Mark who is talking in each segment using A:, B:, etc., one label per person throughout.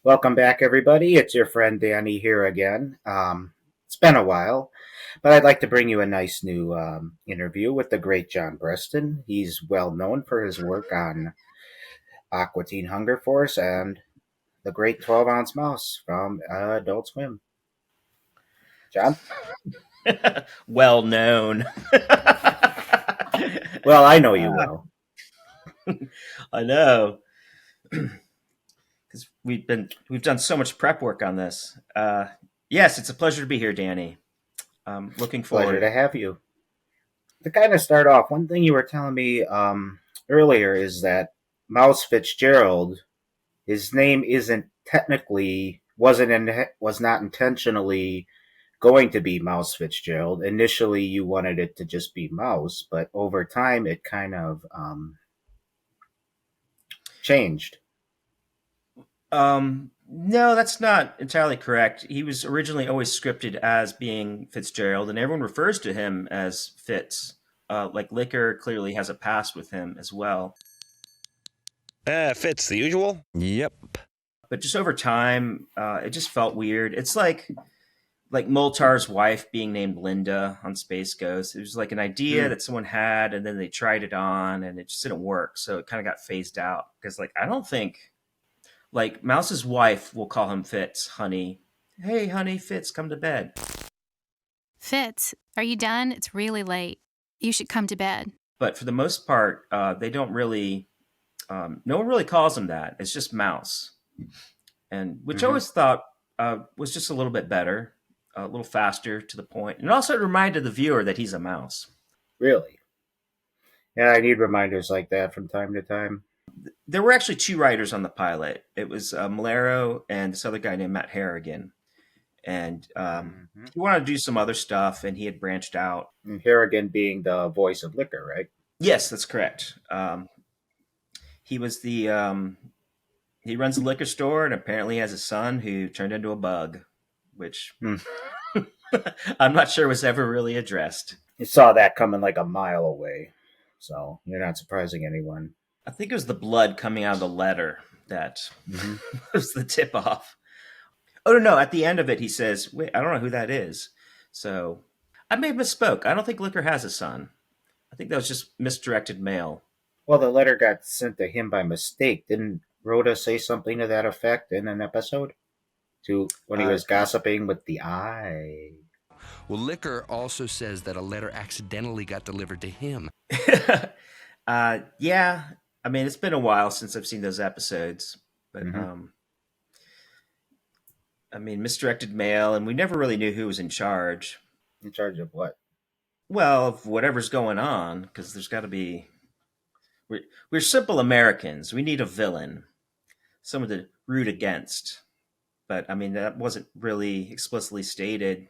A: Welcome back, everybody. It's your friend Danny here again. It's been a while, but I'd like to bring you a nice new interview with the great John Brestan. He's well known for his work on Aqua Teen Hunger Force and the great 12-ounce mouse from Adult Swim. John?
B: Well known.
A: Well, I know you well.
B: I know because we've done so much prep work on this. Yes, it's a pleasure to be here, Danny. Looking
A: Pleasure
B: forward.
A: to have you. To kind of start off, one thing you were telling me earlier is that Mouse Fitzgerald, his name isn't technically was not intentionally going to be Mouse Fitzgerald. Initially, you wanted it to just be Mouse, but over time, it kind of changed.
B: No, that's not entirely correct. He was originally always scripted as being Fitzgerald, and everyone refers to him as Fitz. Like Liquor clearly has a past with him as well.
C: Fits the usual. Yep.
B: But just over time, it just felt weird. It's like Moltar's wife being named Linda on Space Ghost. It was like an idea that someone had, and then they tried it on, and it just didn't work. So it kind of got phased out because, like, I don't think like Mouse's wife will call him Fitz, honey. Hey, honey, Fitz, come to bed.
D: Fitz, are you done? It's really late. You should come to bed.
B: But for the most part, they don't really. No one really calls him that. It's just Mouse, and which I
A: Mm-hmm.
B: always thought was just a little bit better, a little faster to the point, and also it reminded the viewer that he's a mouse.
A: Really? Yeah, I need reminders like that from time to time.
B: There were actually two writers on the pilot. It was Malero and this other guy named Matt Harrigan, and
A: Mm-hmm.
B: he wanted to do some other stuff, and he had branched out.
A: And Harrigan being the voice of Liquor, right?
B: Yes, that's correct. He was the he runs a liquor store, and apparently has a son who turned into a bug, which
A: Hmm.
B: I'm not sure was ever really addressed.
A: You saw that coming like a mile away, so you're not surprising anyone.
B: I think it was the blood coming out of the letter that
A: Mm-hmm.
B: was the tip off. Oh no! At the end of it, he says, "Wait, I don't know who that is." So I may have misspoke. I don't think Liquor has a son. I think that was just misdirected mail.
A: Well, the letter got sent to him by mistake. Didn't Rhoda say something to that effect in an episode? To when he
B: Uh,
A: was gossiping with the eye.
C: Well, Liquor also says that a letter accidentally got delivered to him.
B: yeah. I mean, it's been a while since I've seen those episodes, but
A: Mm-hmm.
B: I mean, misdirected mail, and we never really knew who was in charge.
A: In charge of what?
B: Well, of whatever's going on, because there's got to be. We're simple Americans. We need a villain, someone to root against. But I mean, that wasn't really explicitly stated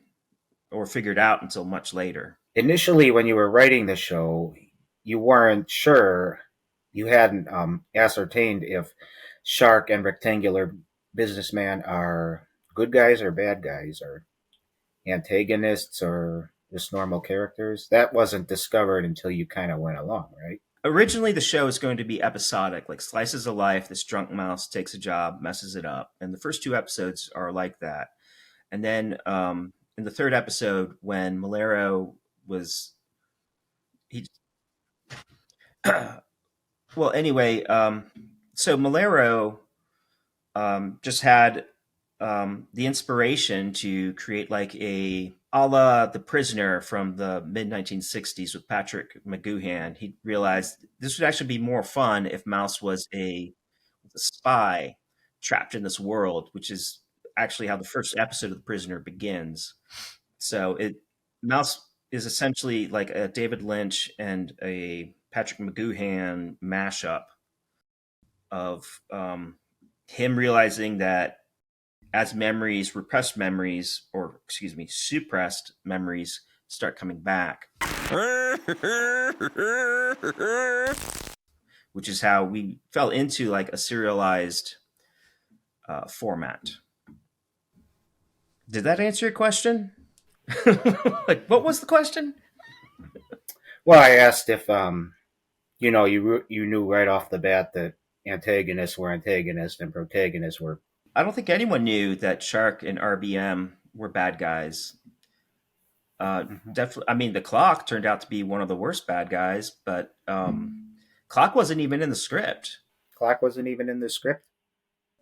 B: or figured out until much later.
A: Initially, when you were writing the show, you weren't sure. You hadn't ascertained if Shark and Rectangular Businessman are good guys or bad guys, or antagonists or just normal characters. That wasn't discovered until you kind of went along, right?
B: Originally, the show is going to be episodic, like slices of life. This drunk mouse takes a job, messes it up, and the first two episodes are like that. And then in the third episode, when Malero was he, well, anyway, so Malero just had the inspiration to create like a la The Prisoner from the mid 1960s with Patrick McGoohan. He realized this would actually be more fun if Mouse was a spy trapped in this world, which is actually how the first episode of The Prisoner begins. So it Mouse is essentially like a David Lynch and a Patrick McGoohan mashup of him realizing that as memories, repressed memories, or excuse me, suppressed memories start coming back, which is how we fell into like a serialized format. Did that answer your question? Like, what was the question?
A: Well, I asked if you knew right off the bat that antagonists were antagonists and protagonists were
B: I don't think anyone knew that Shark and RBM were bad guys.
A: Hmm.
B: Definitely, I mean, the Clock turned out to be one of the worst bad guys, but Clock wasn't even in the script.
A: Clock wasn't even in the script.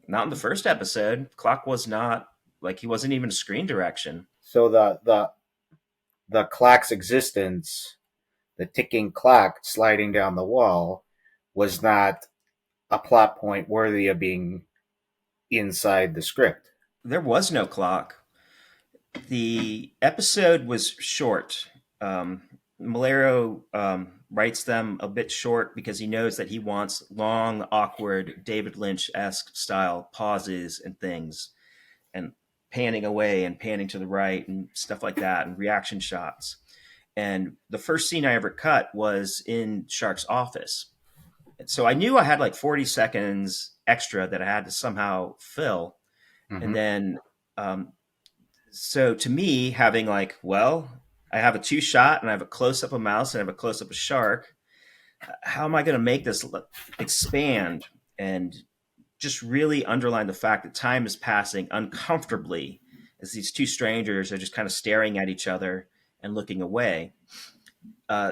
B: Not in the first episode. Clock was not like he wasn't even a screen direction.
A: So the clock's existence, the ticking clock sliding down the wall, was not a plot point worthy of being inside the script.
B: There was no clock. The episode was short. Um, Malero writes them a bit short because he knows that he wants long, awkward, David Lynch esque style pauses and things, and panning away and panning to the right and stuff like that, and reaction shots. And the first scene I ever cut was in Shark's office. So I knew I had like 40 seconds extra that I had to somehow fill. And
A: Mm-hmm.
B: then so to me, having like, well, I have a two shot and I have a close up of mouse and I have a close up of shark. How am I going to make this expand and just really underline the fact that time is passing uncomfortably as these two strangers are just kind of staring at each other and looking away?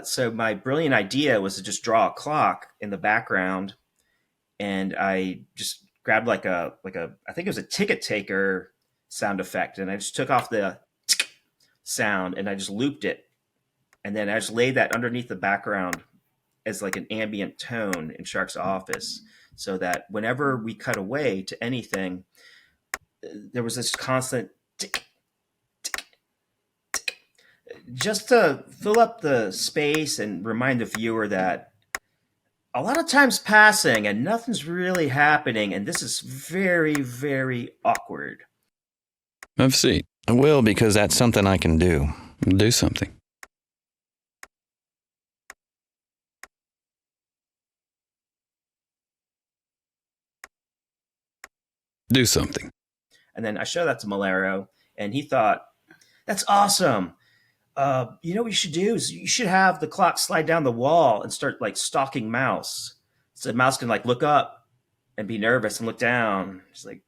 B: So my brilliant idea was to just draw a clock in the background, and I just grabbed like a I think it was a ticket taker sound effect, and I just took off the sound and I just looped it, and then I just laid that underneath the background as like an ambient tone in Shark's office, so that whenever we cut away to anything, there was this constant tick, just to fill up the space and remind the viewer that a lot of time's passing and nothing's really happening, and this is very, very awkward.
E: Have a seat. I will, because that's something I can do. Do something. Do something.
B: And then I show that to Malero, and he thought, "That's awesome. You know what you should do is you should have the clock slide down the wall and start like stalking Mouse, so Mouse can like look up and be nervous and look down. He's like,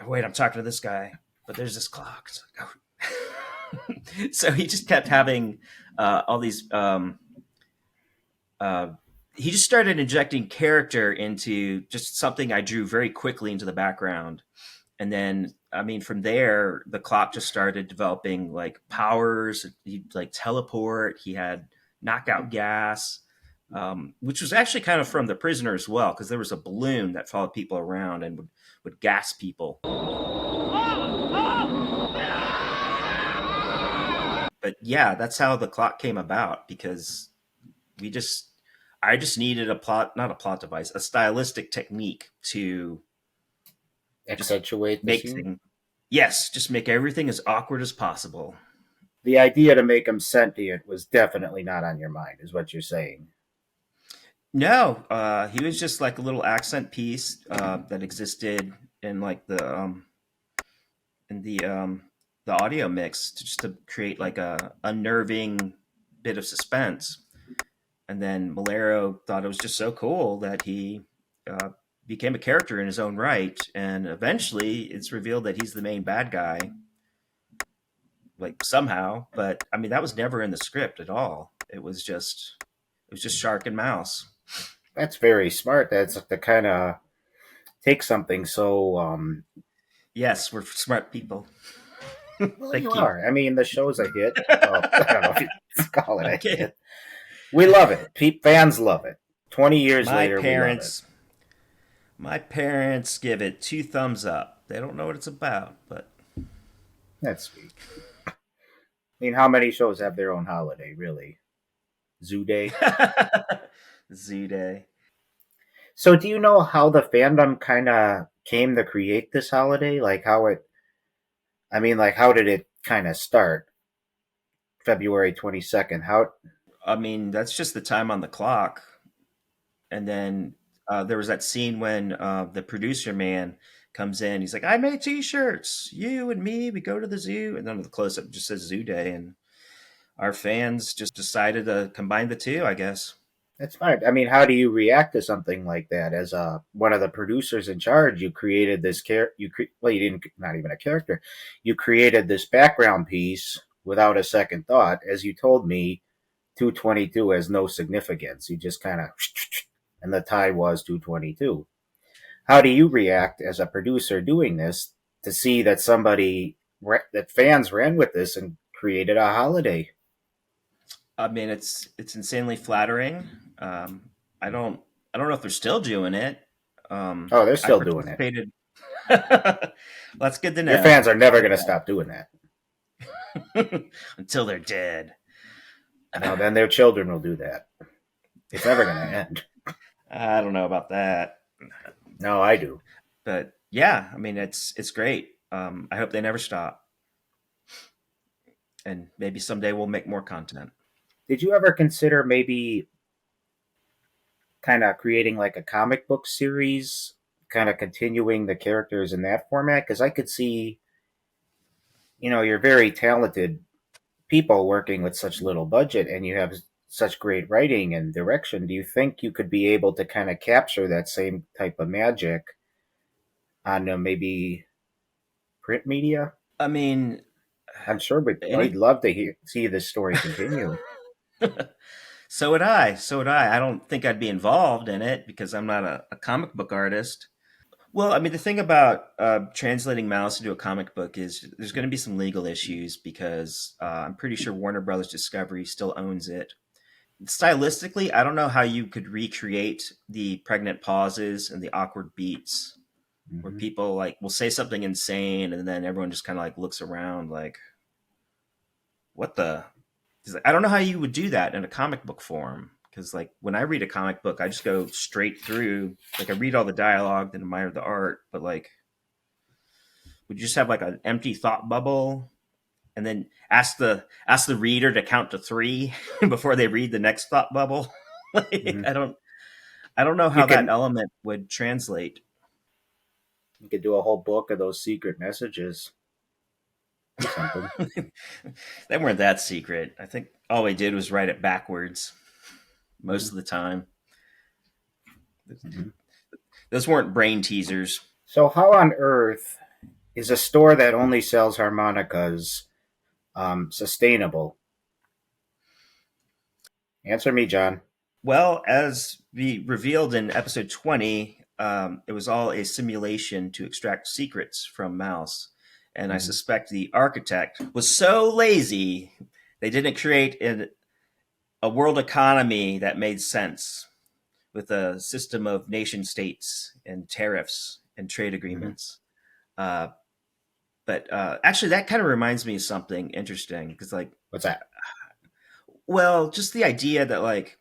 B: oh, wait, I'm talking to this guy, but there's this clock." It's like, oh. So he just kept having all these. Uh, he just started injecting character into just something I drew very quickly into the background. And then, I mean, from there, the clock just started developing like powers. He'd like teleport. He had knockout gas, which was actually kind of from The Prisoner as well, because there was a balloon that followed people around and would gas people. But yeah, that's how the clock came about, because we just, I just needed a plot, not a plot device, a stylistic technique to just
A: Accentuate the
B: make
A: scene.
B: things, yes, just make everything as awkward as possible.
A: The idea to make him sentient was definitely not on your mind, is what you're saying.
B: No, he was just like a little accent piece that existed in like in the audio mix just to create like a unnerving bit of suspense. And then Malero thought it was just so cool that he uh, became a character in his own right, and eventually it's revealed that he's the main bad guy, like somehow. But I mean, that was never in the script at all. It was just Shark and Mouse.
A: That's very smart. That's the kind of take something so.
B: Yes, we're smart people.
A: Well, you
B: Thank you.
A: are. I mean, the show's a hit. Well, I don't know if you call it a
B: Okay.
A: hit. We love it. Fans love it. 20 years
B: My
A: later, we love it.
B: parents my parents give it two thumbs up. They don't know what it's about, but
A: That's sweet. I mean, how many shows have their own holiday, really? Zoo Day.
B: Z Day.
A: So, do you know how the fandom kind of came to create this holiday? Like how it? I mean, like how did it kind of start? February 22nd. How?
B: I mean, that's just the time on the clock. And then there was that scene when the producer man comes in. He's like, "I made T-shirts. You and me, we go to the zoo." And then the close-up just says Zoo Day, and our fans just decided to combine the two, I guess.
A: That's fine. I mean, how do you react to something like that? As one of the producers in charge, you created this well, you didn't, not even a character. You created this background piece without a second thought. As you told me, 222 has no significance. You just kind of, and the tie was 222. How do you react as a producer doing this to see that that fans ran with this and created a holiday?
B: I mean, it's insanely flattering. Um, I don't I don't know if they're still doing it.
A: Oh, they're
B: I
A: still doing it.
B: participated. Well, that's good to
A: Your
B: know.
A: fans are never going to stop doing that.
B: Until they're dead.
A: Now, then their children will do that. It's never going to end.
B: I don't know about that,
A: No, I do.
B: but yeah, I mean, it's great. I hope they never stop, and maybe someday we'll make more content.
A: Did you ever consider maybe kind of creating like a comic book series, kind of continuing the characters in that format? Because I could see, you're very talented people working with such little budget and you have such great writing and direction. Do you think you could be able to kind of capture that same type of magic on maybe print media?
B: I mean,
A: I'm sure I'd
B: any.
A: love to see this story continue.
B: So would I. So would I. I don't think I'd be involved in it because I'm not a comic book artist. Well, I mean, the thing about translating Mouse into a comic book is there's going to be some legal issues because I'm pretty sure Warner Brothers Discovery still owns it. Stylistically, I don't know how you could recreate the pregnant pauses and the awkward beats where
A: Hmm.
B: people like will say something insane and then everyone just kind of like looks around like, what the? 'Cause I don't know how you would do that in a comic book form. Because like when I read a comic book, I just go straight through. Like I read all the dialogue, then admire the art. But like, would you just have like an empty thought bubble, and then ask the reader to count to three before they read the next thought bubble? Like,
A: Hmm.
B: I don't know
A: You
B: how that
A: can
B: element would translate.
A: you could do a whole book of those secret messages. Be something.
B: They weren't that secret. I think all we did was write it backwards most
A: Mhm.
B: of the time.
A: Mhm.
B: Those weren't brain teasers.
A: So, how on earth is a store that only sells harmonicas sustainable? Answer me, John.
B: Well, as we revealed in episode 20, it was all a simulation to extract secrets from Mouse. And I
A: Mhm.
B: suspect the architect was so lazy, they didn't create a world economy that made sense with a system of nation states and tariffs and trade
A: Mhm.
B: agreements. Uh, but actually, that kind of reminds me of something interesting because, like,
A: What's that?
B: well, just the idea that, like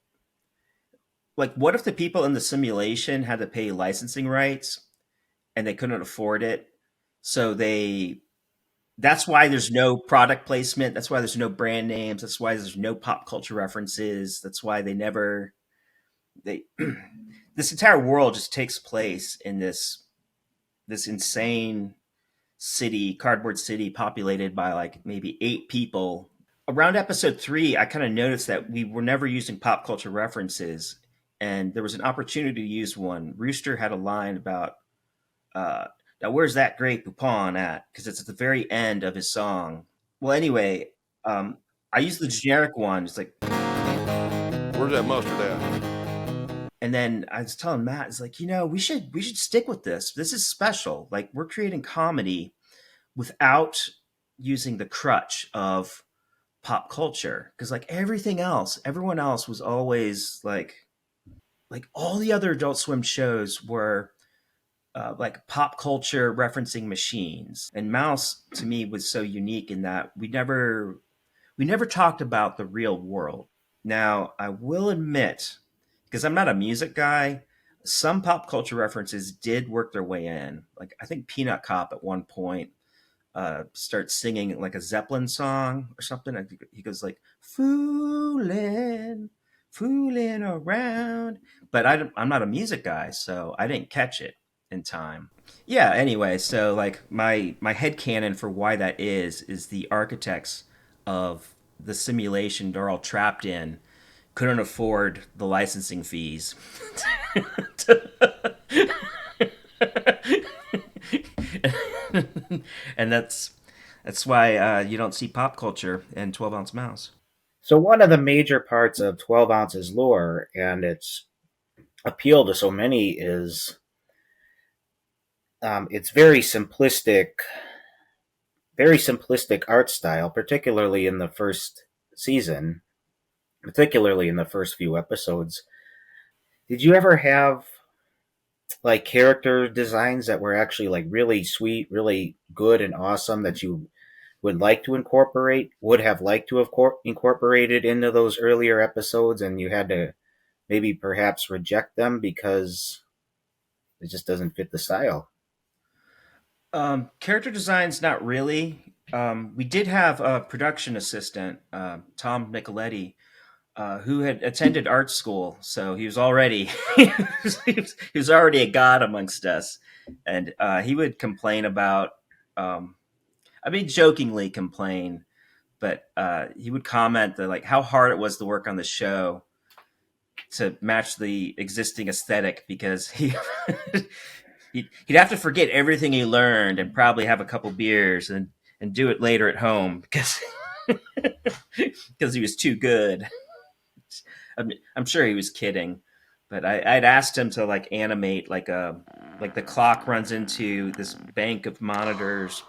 B: what if the people in the simulation had to pay licensing rights and they couldn't afford it, so that's why there's no product placement, that's why there's no brand names, that's why there's no pop culture references, that's why they this entire world just takes place in this insane city, cardboard city, populated by like maybe 8 people. Around episode 3, I kind of noticed that we were never using pop culture references, and there was an opportunity to use one. Rooster had a line about, uh, now where's that Grey Poupon at? Because it's at the very end of his song. Well, anyway, um, I used the generic one. It's like,
F: Where's that mustard at?
B: and then I was telling Matt, it's like, we should stick with this. This is special. Like we're creating comedy without using the crutch of pop culture, because like everyone else was always like all the other Adult Swim shows were like pop culture referencing machines, and Mouse to me was so unique in that we never talked about the real world. Now I will admit, because I'm not a music guy, some pop culture references did work their way in. Like I think Peanut Cop at one point starts singing like a Zeppelin song or something. I think he goes like "Fooling, fooling around," but I'm not a music guy, so I didn't catch it in time. Yeah. Anyway, so like my head canon for why that is the architects of the simulation they're all trapped in couldn't afford the licensing fees. And that's why you don't see pop culture in 12-ounce mouse.
A: So one of the major parts of 12 ounces lore and its appeal to so many is its very simplistic art style, particularly in the first season, particularly in the first few episodes. Did you ever have like character designs that were actually like really sweet, really good and awesome that you would have liked to have incorporated into those earlier episodes, and you had to maybe perhaps reject them because it just doesn't fit the style?
B: Character designs, not really. We did have a production assistant, Tom Nicoletti, who had attended art school, so he was already he was already a god amongst us, and he would complain about. I mean, jokingly complain, but he would comment that like how hard it was to work on the show to match the existing aesthetic because he'd have to forget everything he learned and probably have a couple beers and do it later at home because because he was too good. I'm sure he was kidding, but I'd asked him to like animate like the clock runs into this bank of monitors,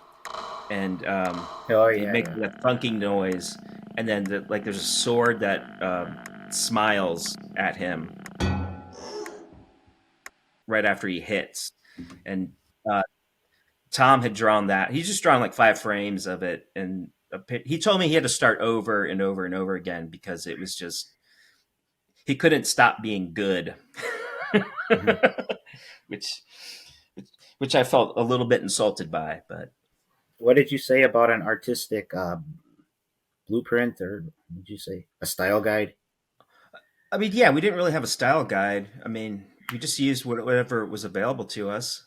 B: and
A: Oh
B: he'd make
A: yeah.
B: that thunking noise, and then like there's a sword that smiles at him right after he hits, and uh, Tom had drawn that. He's just drawn like 5 frames of it, and he told me he had to start over and over and over again because it was just he couldn't stop being good,
A: Mhm.
B: which which I felt a little bit insulted by. But
A: What did you say about an artistic blueprint, or what did you say a style guide?
B: I mean, yeah, we didn't really have a style guide. I mean, we just used whatever was available to us.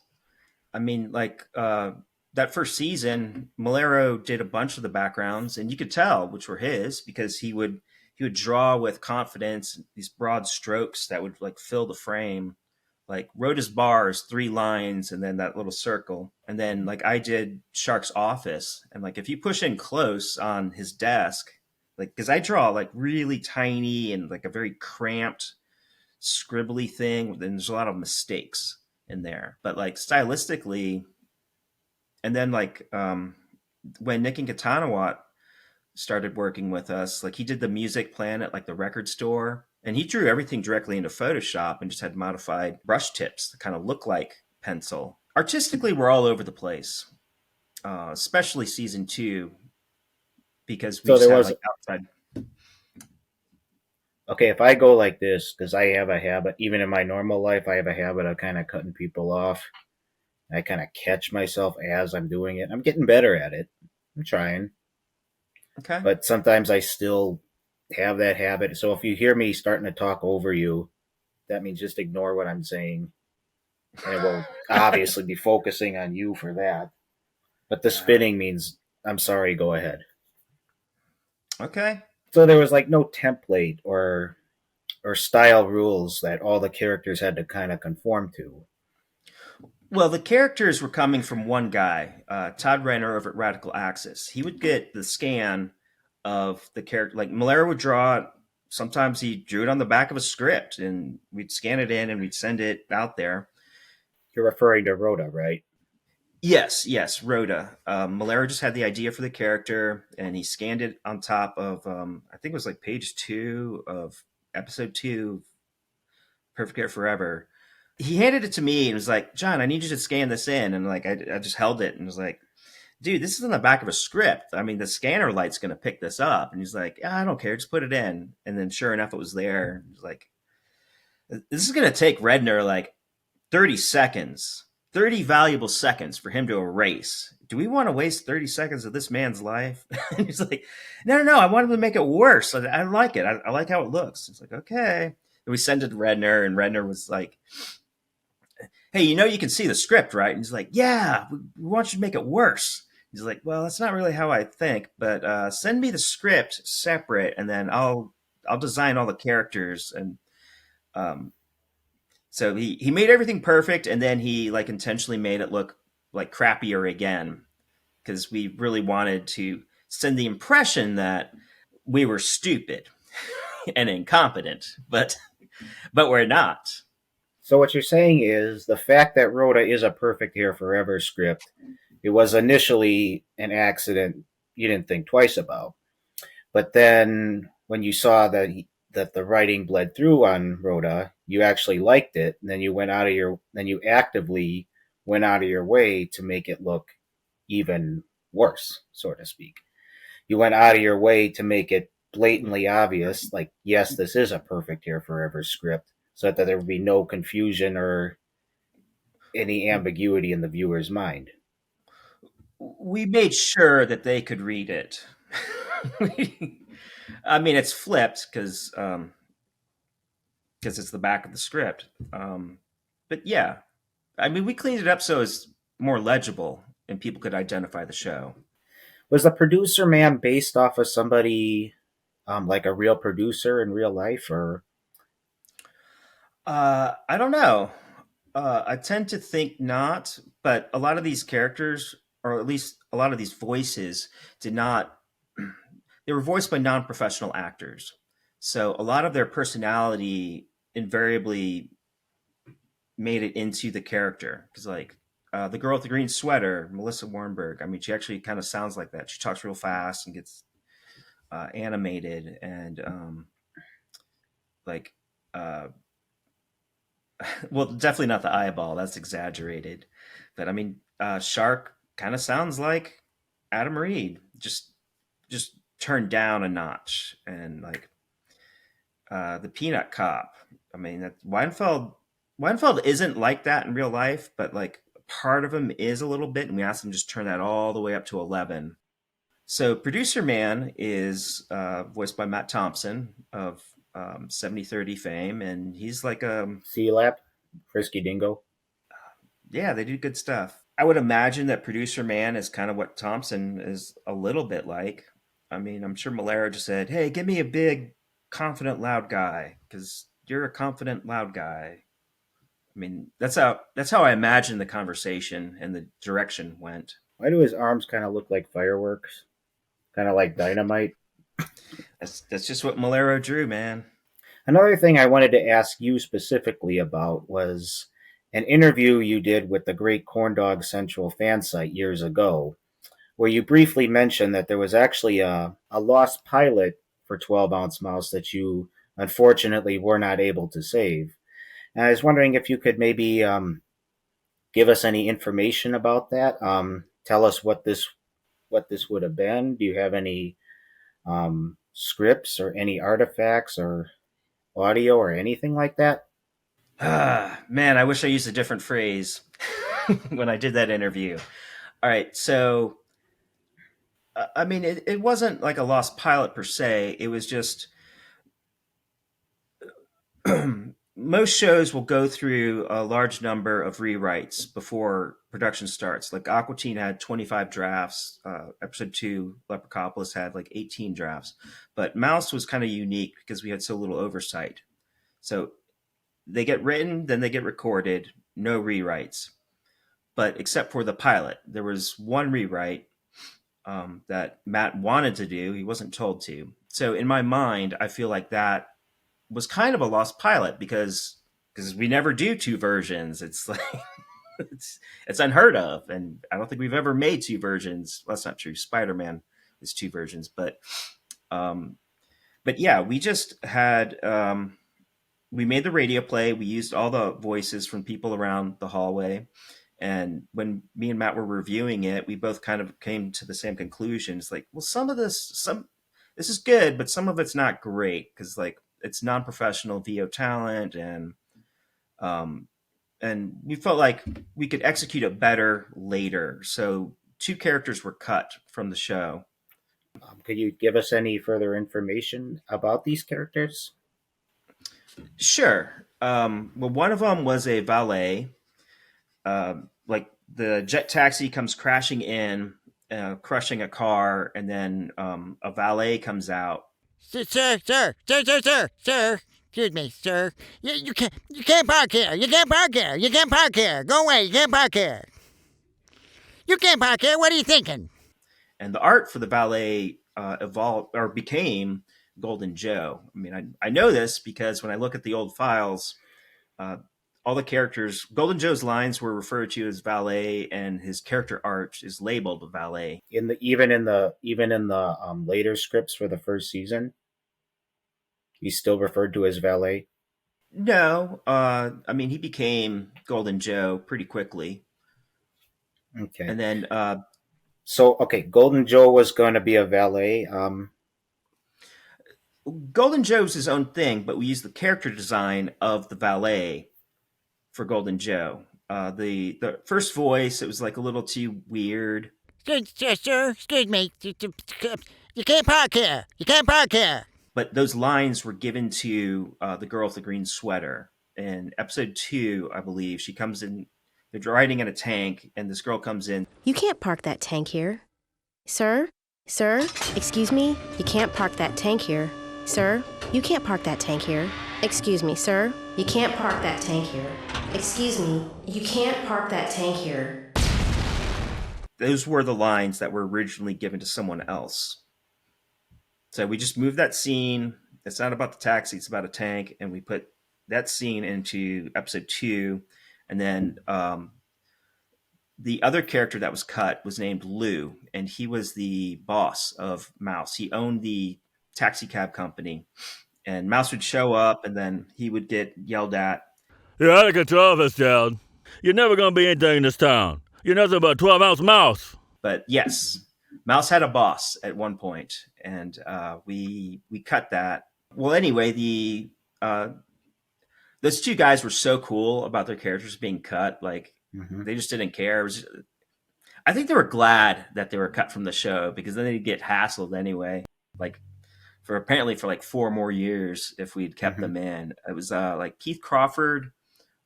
B: I mean, like that first season, Malero did a bunch of the backgrounds, and you could tell which were his because he would draw with confidence these broad strokes that would like fill the frame. Like wrote his bars, 3 lines, and then that little circle, and then like I did Shark's office, and like if you push in close on his desk, like because I draw like really tiny and like a very cramped scribbly thing, and there's a lot of mistakes in there. But like stylistically, and then like when Nick and Katanawat started working with us, like he did the music plan at like the record store, and he drew everything directly into Photoshop and just had modified brush tips that kind of look like pencil. Artistically, we're all over the place, especially season 2 because we
A: So
B: just
A: there
B: had
A: was
B: like outside.
A: okay. If I go like this, because I have a habit, even in my normal life, I have a habit of kind of cutting people off. I kind of catch myself as I'm doing it. I'm getting better at it. I'm trying,
B: Okay.
A: but sometimes I still have that habit. So if you hear me starting to talk over you, that means just ignore what I'm saying, and it will obviously be focusing on you for that. But the spinning means I'm sorry. Go ahead.
B: Okay.
A: So there was like no template or style rules that all the characters had to kind of conform to.
B: Well, the characters were coming from one guy, Todd Renner over at Radical Axis. He would get the scan of the character. Like Malera would draw it. Sometimes he drew it on the back of a script, and we'd scan it in and we'd send it out there.
A: You're referring to Rhoda, right?
B: Yes, yes, Rhoda. Malera just had the idea for the character, and he scanned it on top of, I think it was like page 2 of episode 2, Perfect Hair Forever. He handed it to me and was like, John, I need you to scan this in. And like, I just held it and was like, dude, this is on the back of a script. I mean, the scanner light's going to pick this up. And he's like, yeah, I don't care. Just put it in. And then sure enough, it was there. He was like, this is going to take Redner like 30 seconds, 30 valuable seconds for him to erase. Do we want to waste 30 seconds of this man's life? And he's like, no. I wanted to make it worse. I like it. I like how it looks. It's like, okay. And we sent it to Redner, and Redner was like, hey, you can see the script, right? And he's like, yeah, we want you to make it worse. He's like, well, that's not really how I think, but send me the script separate, and then I'll I'll design all the characters. And um, so he made everything perfect, and then he like intentionally made it look like crappier again because we really wanted to send the impression that we were stupid and incompetent, but we're not.
A: So what you're saying is the fact that Rhoda is a perfect Here Forever script, it was initially an accident you didn't think twice about. But then when you saw that the writing bled through on Rhoda, you actually liked it, and then you actively went out of your way to make it look even worse, so to speak. You went out of your way to make it blatantly obvious, like, yes, this is a perfect Here Forever script, so that there would be no confusion or any ambiguity in the viewer's mind.
B: We made sure that they could read it. I mean, it's flipped because it's the back of the script. But yeah, I mean, we cleaned it up so it's more legible and people could identify the show.
A: Was the producer man based off of somebody like a real producer in real life, or
B: I don't know. I tend to think not, but a lot of these characters, or at least a lot of these voices, did not. They were voiced by non-professional actors, so a lot of their personality invariably made it into the character. Because like the girl with the green sweater, Melissa Warnberg. I mean, she actually kind of sounds like that. She talks real fast and gets animated and like. Well, definitely not the eyeball. That's exaggerated. But I mean, Shark kind of sounds like Adam Reed, just turned down a notch, and like the Peanut Cop. I mean, that Weinfeld isn't like that in real life, but like part of him is a little bit, and we asked him to just turn that all the way up to 11. So, Producer Man is voiced by Matt Thompson of 7030 fame, and he's like
A: C-Lap, Frisky Dingo?
B: yeah, they do good stuff. I would imagine that Producer Man is kind of what Thompson is a little bit like. I mean, I'm sure Malera just said, "Hey, give me a big, confident, loud guy, because you're a confident, loud guy." I mean, that's how I imagine the conversation and the direction went.
A: Why do his arms kind of look like fireworks? Kind of like dynamite?
B: That's just what Malero drew, man.
A: Another thing I wanted to ask you specifically about was an interview you did with the Great Corn Dog Central fan site years ago, where you briefly mentioned that there was actually a lost pilot for 12 Ounce Mouse that you unfortunately were not able to save. And I was wondering if you could maybe give us any information about that. Tell us what this would have been. Do you have any scripts or any artifacts or audio or anything like that?
B: Ah, man, I wish I used a different phrase when I did that interview. All right, so I mean, it wasn't like a lost pilot per se. It was just most shows will go through a large number of rewrites before production starts. Like Aqua Teen had 25 drafts. Episode 2, Leprechaupolis had like 18 drafts. But Mouse was kind of unique because we had so little oversight. So they get written, then they get recorded, no rewrites. But except for the pilot, there was one rewrite that Matt wanted to do. He wasn't told to. So in my mind, I feel like that was kind of a lost pilot because we never do two versions. It's like it's unheard of, and I don't think we've ever made two versions. Well, that's not true. Spider-Man is two versions, um, but yeah, we just had we made the radio play. We used all the voices from people around the hallway. And when me and Matt were reviewing it, we both kind of came to the same conclusion. It's like, well, this is good, but some of it's not great because like it's non-professional VO talent, um, and we felt like we could execute it better later. So two characters were cut from the show.
A: Could you give us any further information about these characters?
B: Sure. Well, one of them was a valet. Like the jet taxi comes crashing in, crushing a car, and then a valet comes out
G: Sir. Excuse me, sir. You can't park here. You can't park here. You can't park here. Go away. You can't park here. You can't park here. What are you thinking?
B: And the art for the valet evolved or became Golden Joe. I mean, I know this because when I look at the old files, uh, all the characters, Golden Joe's lines were referred to as valet, and his character art is labeled valet.
A: Even in the later scripts for the first season, he's still referred to as valet.
B: No, I mean he became Golden Joe pretty quickly,
A: Okay.
B: and then
A: Golden Joe was going to be a valet.
B: Golden Joe's his own thing, but we use the character design of the valet for Golden Joe. The first voice, it was like a little too weird.
G: Sir, excuse me. You can't park here. You can't park here.
B: But those lines were given to the girl with the green sweater. In episode 2, I believe, she comes in, they're riding in a tank, and this girl comes in.
H: You can't park that tank here. Sir? Sir? Excuse me? You can't park that tank here. Sir? You can't park that tank here. Excuse me, sir? You can't park that tank here. Excuse me, you can't park that tank here.
B: Those were the lines that were originally given to someone else. So we just moved that scene. It's not about the taxi, it's about a tank. And we put that scene into episode 2. And then the other character that was cut was named Lou. And he was the boss of Mouse. He owned the taxi cab company. And Mouse would show up, and then he would get yelled at.
I: You're out of control, this town. You're never going to be anything in this town. You're nothing but a 12-ounce mouse.
B: But yes, Mouse had a boss at one point, and we cut that. Well, anyway, those two guys were so cool about their characters being cut. Like, they just didn't care. I think they were glad that they were cut from the show, because then they'd get hassled anyway. Like, for like 4 more years if we'd kept them in. It was like Keith Crawford,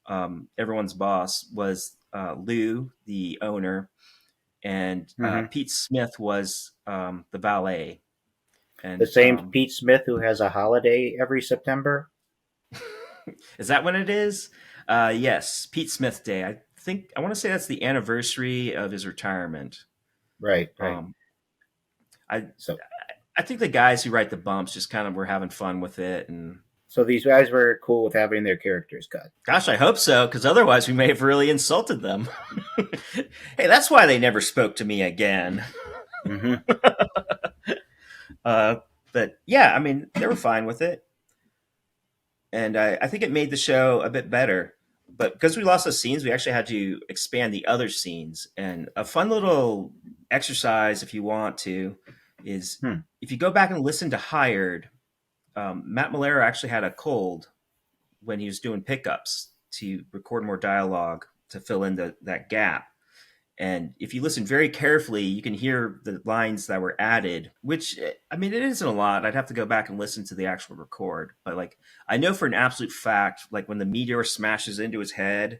B: everyone's boss, was Lou, the owner, and Pete Smith was the valet. And
A: the same Pete Smith who has a holiday every September.
B: Is that when it is? Yes, Pete Smith Day. I want to say that's the anniversary of his retirement.
A: Right.
B: I think the guys who write the bumps just kind of were having fun with it. And
A: so these guys were cool with having their characters cut.
B: Gosh, I hope so, because otherwise we may have really insulted them. Hey, that's why they never spoke to me again. But yeah, I mean, they were fine with it. And I think it made the show a bit better. But because we lost those scenes, we actually had to expand the other scenes. And a fun little exercise, if you want to, is if you go back and listen to Hired, Matt Malera actually had a cold when he was doing pickups to record more dialogue to fill in that gap. And if you listen very carefully, you can hear the lines that were added, which, I mean, it isn't a lot. I'd have to go back and listen to the actual record. But, like, I know for an absolute fact, like, when the meteor smashes into his head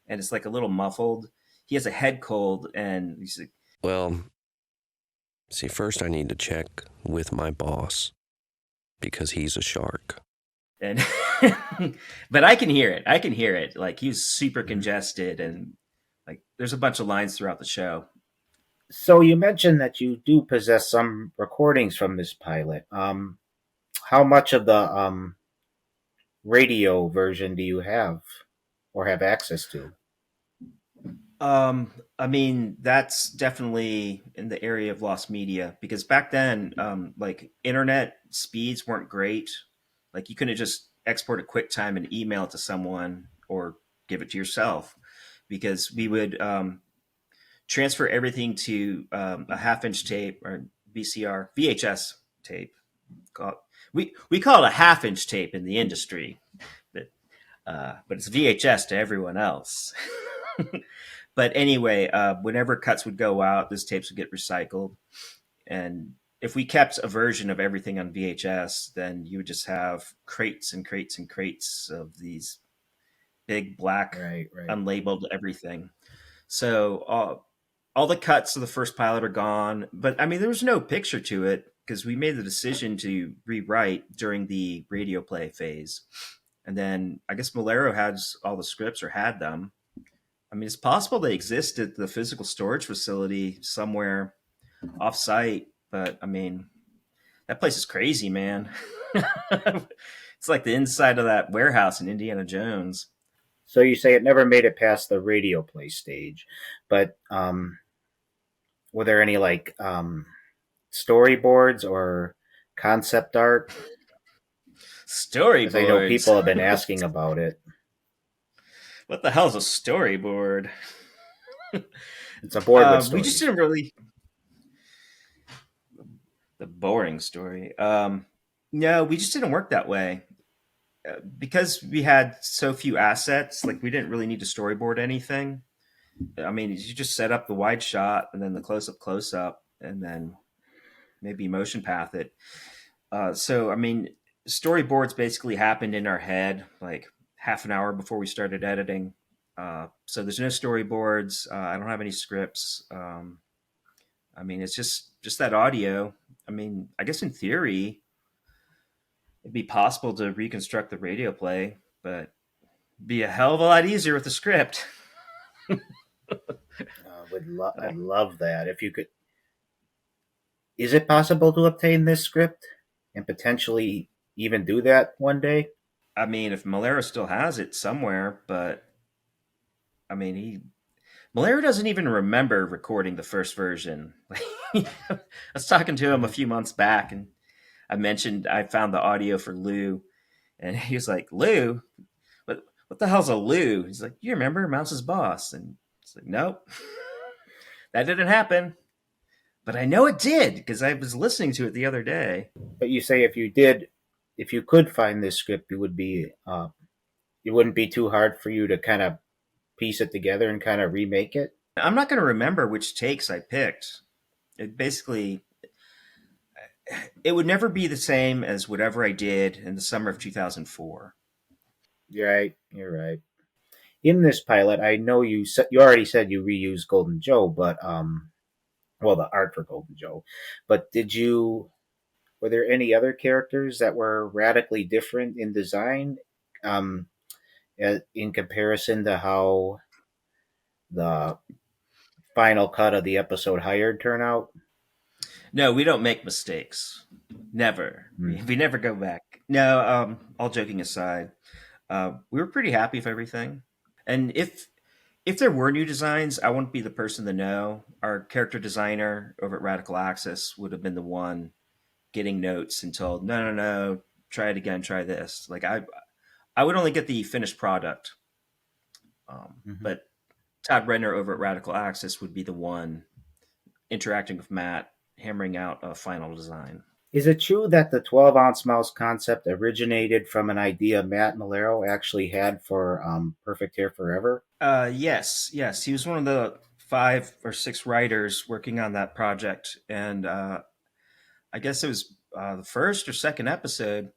B: and it's, like, a little muffled, he has a head cold, and he's like...
C: Well, see, first I need to check with my boss, because he's a shark.
B: And but I can hear it. Like, he was super congested, and... like, there's a bunch of lines throughout the show.
A: So you mentioned that you do possess some recordings from this pilot. How much of the radio version do you have or have access to?
B: I mean, that's definitely in the area of lost media, because back then, like, internet speeds weren't great. Like, you couldn't just export a QuickTime and email it to someone or give it to yourself, because we would transfer everything to a half-inch tape or VHS tape. We call it a half-inch tape in the industry, but it's VHS to everyone else. But anyway, whenever cuts would go out, those tapes would get recycled. And if we kept a version of everything on VHS, then you would just have crates and crates and crates of these big black unlabeled everything. So all the cuts of the first pilot are gone. But I mean, there was no picture to it, because we made the decision to rewrite during the radio play phase. And then I guess Malero has all the scripts or had them. I mean, it's possible they exist at the physical storage facility somewhere off site, but I mean, that place is crazy, man. It's like the inside of that warehouse in Indiana Jones.
A: So you say it never made it past the radio play stage, but were there any like storyboards or concept art?
B: Storyboards.
A: Because I know people have been asking about it.
B: What the hell's a storyboard?
A: It's a board with stories.
B: We just didn't really. The boring story. No, we just didn't work that way. Because we had so few assets, like we didn't really need to storyboard anything. I mean, you just set up the wide shot and then the close up, and then maybe motion path it. So, I mean, storyboards basically happened in our head like half an hour before we started editing. So there's no storyboards. I don't have any scripts. I mean, it's just that audio. I mean, I guess in theory, it'd be possible to reconstruct the radio play, but it'd be a hell of a lot easier with the script.
A: I'd love that if you could. Is it possible to obtain this script and potentially even do that one day?
B: I mean, if Malero still has it somewhere, but I mean, Malero doesn't even remember recording the first version. I was talking to him a few months back, and I mentioned I found the audio for Lou, and he was like, "Lou, what the hell's a Lou?" He's like, "You remember Mouse's boss?" And it's like, "Nope, that didn't happen." But I know it did because I was listening to it the other day.
A: But you say if you could find this script, it wouldn't be too hard for you to kind of piece it together and kind of remake it?
B: I'm not going to remember which takes I picked. It would never be the same as whatever I did in the summer of 2004.
A: You're right. In this pilot, I know you already said you reused Golden Joe, but the art for Golden Joe. But were there any other characters that were radically different in design, in comparison to how the final cut of the episode Hired turned out?
B: No, we don't make mistakes. Never. We never go back. No, all joking aside, we were pretty happy with everything. And if there were new designs, I wouldn't be the person to know. Our character designer over at Radical Access would have been the one getting notes and told, no, try it again, try this. Like I would only get the finished product. But Todd Redner over at Radical Access would be the one interacting with Matt, hammering out a final design.
A: Is it true that the 12-ounce mouse concept originated from an idea Matt Malero actually had for Perfect Hair Forever?
B: Yes. He was one of the 5 or 6 writers working on that project. And I guess it was the first or second episode,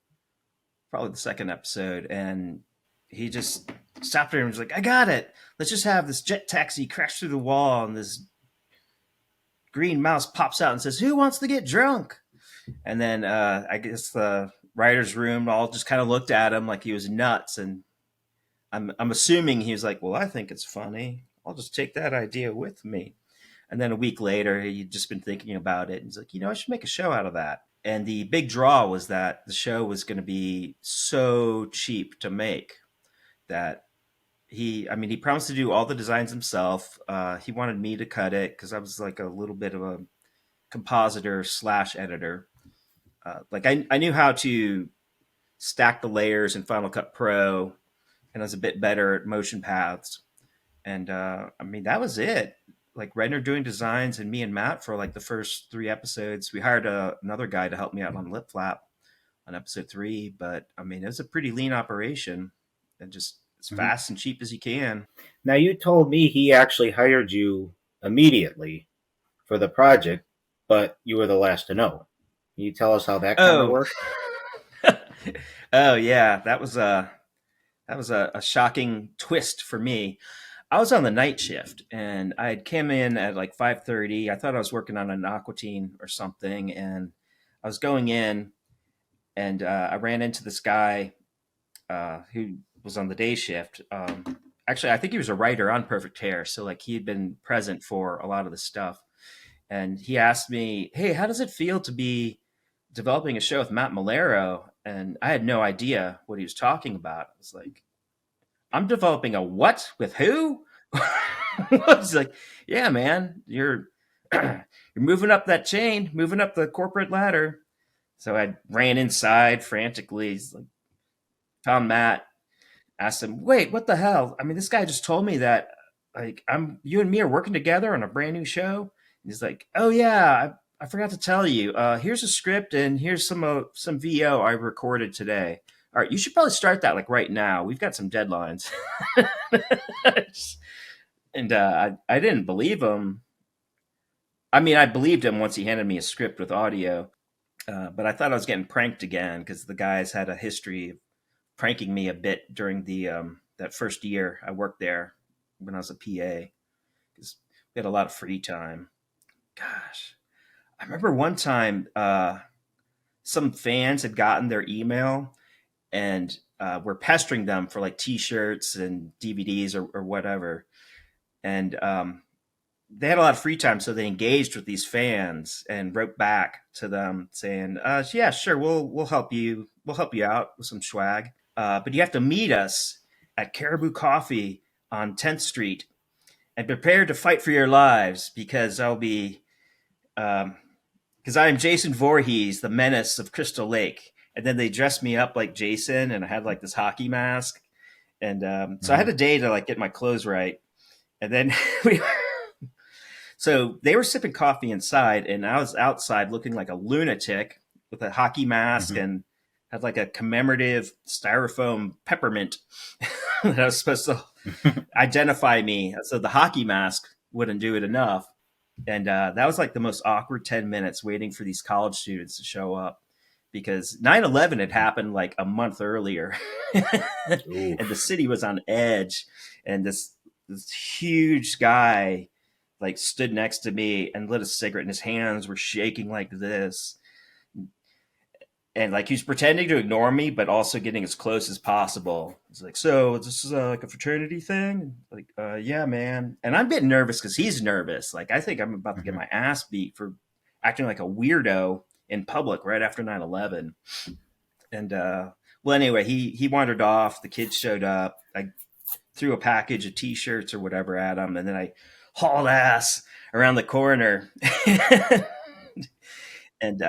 B: probably the second episode. And he just stopped there and was like, "I got it. Let's just have this jet taxi crash through the wall, and this green mouse pops out and says, 'Who wants to get drunk?'" And then I guess the writer's room all just kind of looked at him like he was nuts. And I'm assuming he was like, "Well, I think it's funny. I'll just take that idea with me." And then a week later, he'd just been thinking about it. And he's like, I should make a show out of that. And the big draw was that the show was going to be so cheap to make that he promised to do all the designs himself. He wanted me to cut it because I was like a little bit of a compositor / editor. I knew how to stack the layers in Final Cut Pro, and I was a bit better at motion paths. And that was it. Like Redner doing designs and me and Matt for like the first 3 episodes. We hired another guy to help me out on Lip Flap on episode 3, but it was a pretty lean operation and just as fast and cheap as you can.
A: Now, you told me he actually hired you immediately for the project, but you were the last to know. Can you tell us how that kind of worked?
B: Oh yeah, that was a shocking twist for me. I was on the night shift and I had come in at like 5:30. I thought I was working on an Aquatine or something, and I was going in, and I ran into this guy who was on the day shift. Actually, I think he was a writer on Perfect Hair, so like he had been present for a lot of the stuff. And he asked me, "Hey, how does it feel to be developing a show with Matt Malero?" And I had no idea what he was talking about. I was like, "I'm developing a what with who?" I was like, "Yeah, man, you're you're moving up that chain, moving up the corporate ladder." So I ran inside frantically, like, found Matt, asked him, "Wait, what the hell? I mean, this guy just told me that like you and me are working together on a brand new show." And he's like, "Oh yeah, I forgot to tell you. Here's a script and here's some VO I recorded today. All right, you should probably start that like right now. We've got some deadlines." And I didn't believe him. I mean, I believed him once he handed me a script with audio, but I thought I was getting pranked again because the guys had a history of pranking me a bit during the that first year I worked there when I was a PA, because we had a lot of free time. Gosh, I remember one time some fans had gotten their email and were pestering them for like T-shirts and DVDs or whatever, and they had a lot of free time, so they engaged with these fans and wrote back to them saying, "Yeah, sure, we'll help you. We'll help you out with some swag, but you have to meet us at Caribou Coffee on 10th Street and prepare to fight for your lives because I'll be because I am Jason Voorhees, the menace of Crystal Lake." And then they dressed me up like Jason, and I had like this hockey mask, and so I had a day to like get my clothes right, and then So they were sipping coffee inside, and I was outside looking like a lunatic with a hockey mask and had like a commemorative styrofoam peppermint that I was supposed to identify me. So the hockey mask wouldn't do it enough. And that was like the most awkward 10 minutes waiting for these college students to show up, because 9/11 had happened like a month earlier and the city was on edge. And this huge guy like stood next to me and lit a cigarette, and his hands were shaking like this. And like he was pretending to ignore me, but also getting as close as possible. He's like, "So this is like a fraternity thing?" Like, "Yeah, man." And I'm getting nervous because he's nervous. Like, I think I'm about to get my ass beat for acting like a weirdo in public right after 9/11. And well, anyway, he wandered off. The kids showed up. I threw a package of T-shirts or whatever at him, and then I hauled ass around the corner. And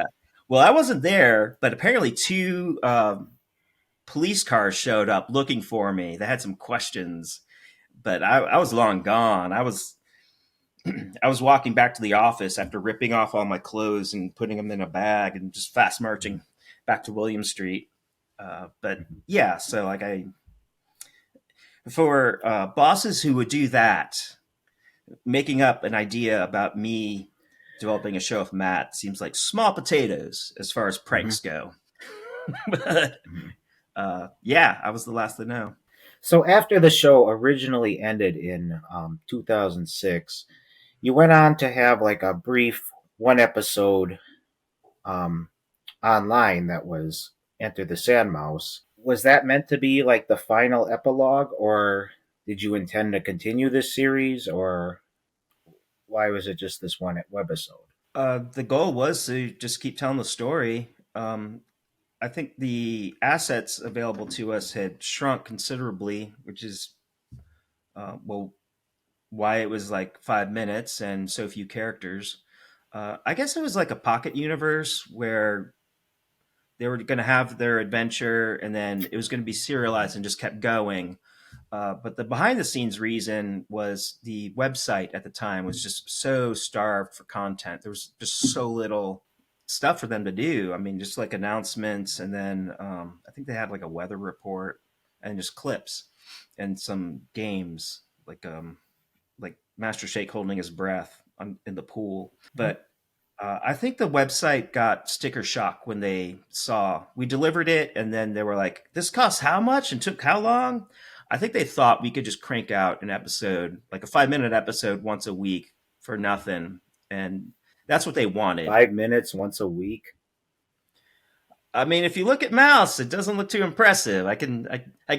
B: well, I wasn't there, but apparently two police cars showed up looking for me. They had some questions, but I was long gone. I was walking back to the office after ripping off all my clothes and putting them in a bag and just fast marching back to William Street. But yeah, so like for bosses who would do that, making up an idea about me developing a show with Matt seems like small potatoes as far as pranks go. But yeah, I was the last to know.
A: So after the show originally ended in 2006, you went on to have like a brief one episode online that was Enter the Sandmouse. Was that meant to be like the final epilogue, or did you intend to continue this series, or why was it just this one webisode?
B: The goal was to just keep telling the story. I think the assets available to us had shrunk considerably, which is well, why it was like 5 minutes and so few characters. I guess it was like a pocket universe where they were going to have their adventure and then it was going to be serialized and just kept going. But the behind the scenes reason was the website at the time was just so starved for content. There was just so little stuff for them to do. I mean, just like announcements, and then I think they had like a weather report and just clips and some games like Master Shake holding his breath in the pool. But I think the website got sticker shock when they saw we delivered it, and then they were like, "This costs how much and took how long?" I think they thought we could just crank out an episode, like a 5-minute episode once a week for nothing. And that's what they wanted.
A: 5 minutes once a week?
B: I mean, if you look at Mouse, it doesn't look too impressive. I can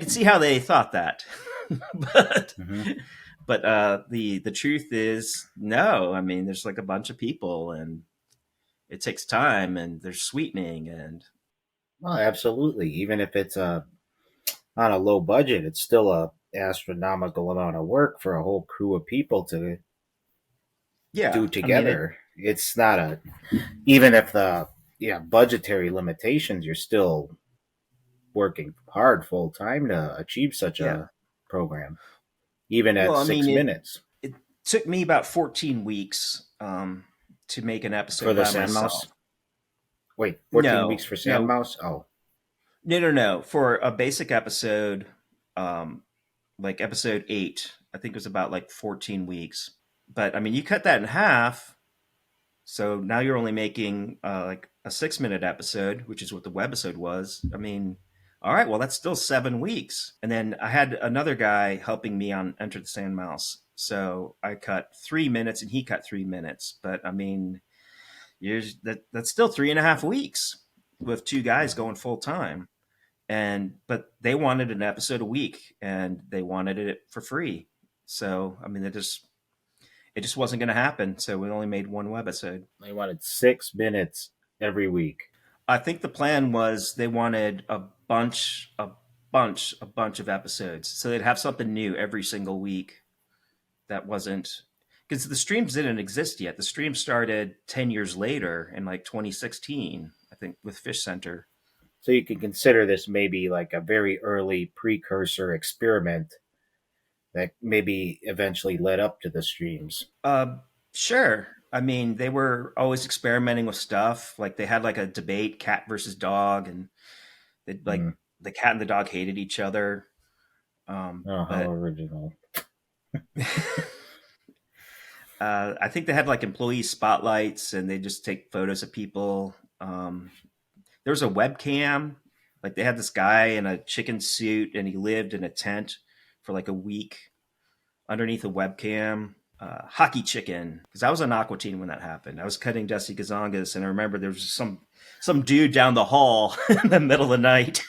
B: see how they thought that, but
A: Mm-hmm.
B: the truth is no. I mean, there's like a bunch of people, and it takes time, and there's sweetening, and
A: Well, absolutely. Even if it's on a low budget, it's still a astronomical amount of work for a whole crew of people to
B: yeah.
A: do
B: I mean, it
A: together. It's not a even if the budgetary limitations, you're still working hard full time to achieve such
B: yeah.
A: a program, even
B: Well,
A: at
B: I mean,
A: 6 minutes
B: it took me about 14 weeks to make an
A: for
B: episode
A: the
B: by
A: Sand
B: myself.
A: Mouse. Wait, 14 weeks
B: No,
A: for Sand
B: no,
A: Mouse? Oh,
B: no. For a basic episode, um, like episode 8, I think it was about like 14 weeks. But I mean, you cut that in half, so now you're only making like a 6-minute episode, which is what the webisode was. I mean, all right, well, that's still 7 weeks. And then I had another guy helping me on Enter the Sand Mouse. So I cut 3 minutes and he cut 3 minutes. But I mean, that's still 3.5 weeks with two guys going full time. But they wanted an episode a week and they wanted it for free. So I mean, it just wasn't going to happen. So we only made one webisode.
A: they wanted 6 minutes every week.
B: I think the plan was they wanted a bunch of episodes, so they'd have something new every single week. That wasn't because the streams didn't exist yet. The stream started 10 years later in like 2016, I think, with Fish Center.
A: So you can consider this maybe like a very early precursor experiment that maybe eventually led up to the streams.
B: Sure. I mean, they were always experimenting with stuff. Like they had like a debate, cat versus dog, and they like
A: Mm.
B: the cat and the dog hated each other.
A: Oh, how
B: But
A: original.
B: I think they had like employee spotlights, and they just take photos of people. There was a webcam. Like they had this guy in a chicken suit, and he lived in a tent for like a week underneath a webcam. Hockey chicken, because I was on Aqua Teen when that happened. I was cutting Dusty Gazongas, and I remember there was some dude down the hall in the middle of the night,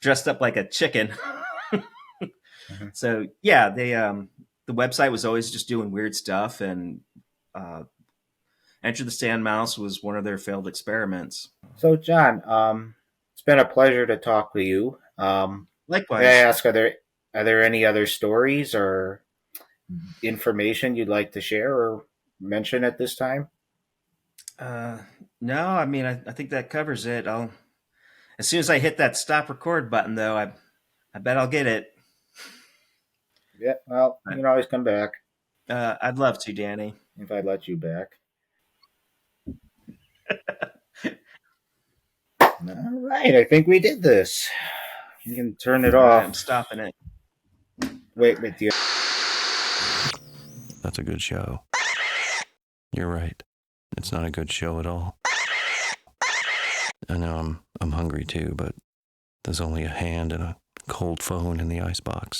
B: dressed up like a chicken.
A: Mhm.
B: So yeah, they the website was always just doing weird stuff, and Enter the Sand Mouse was one of their failed experiments.
A: So, John, it's been a pleasure to talk with you. May I
B: Likewise.
A: ask, are there any other stories or information you'd like to share or mention at this time?
B: No, I mean, I think that covers it. As soon as I hit that stop record button, though, I bet I'll get it.
A: Yeah, well, you can always come back
B: I'd love to, Danny.
A: if I'd let you back. All right, I think we did this. You can turn it
B: All right, I'm
A: off.
B: stopping it.
A: Wait, do you
C: That's a good show. You're right. It's not a good show at all. I know I'm hungry too, but there's only a hand and a cold phone in the icebox.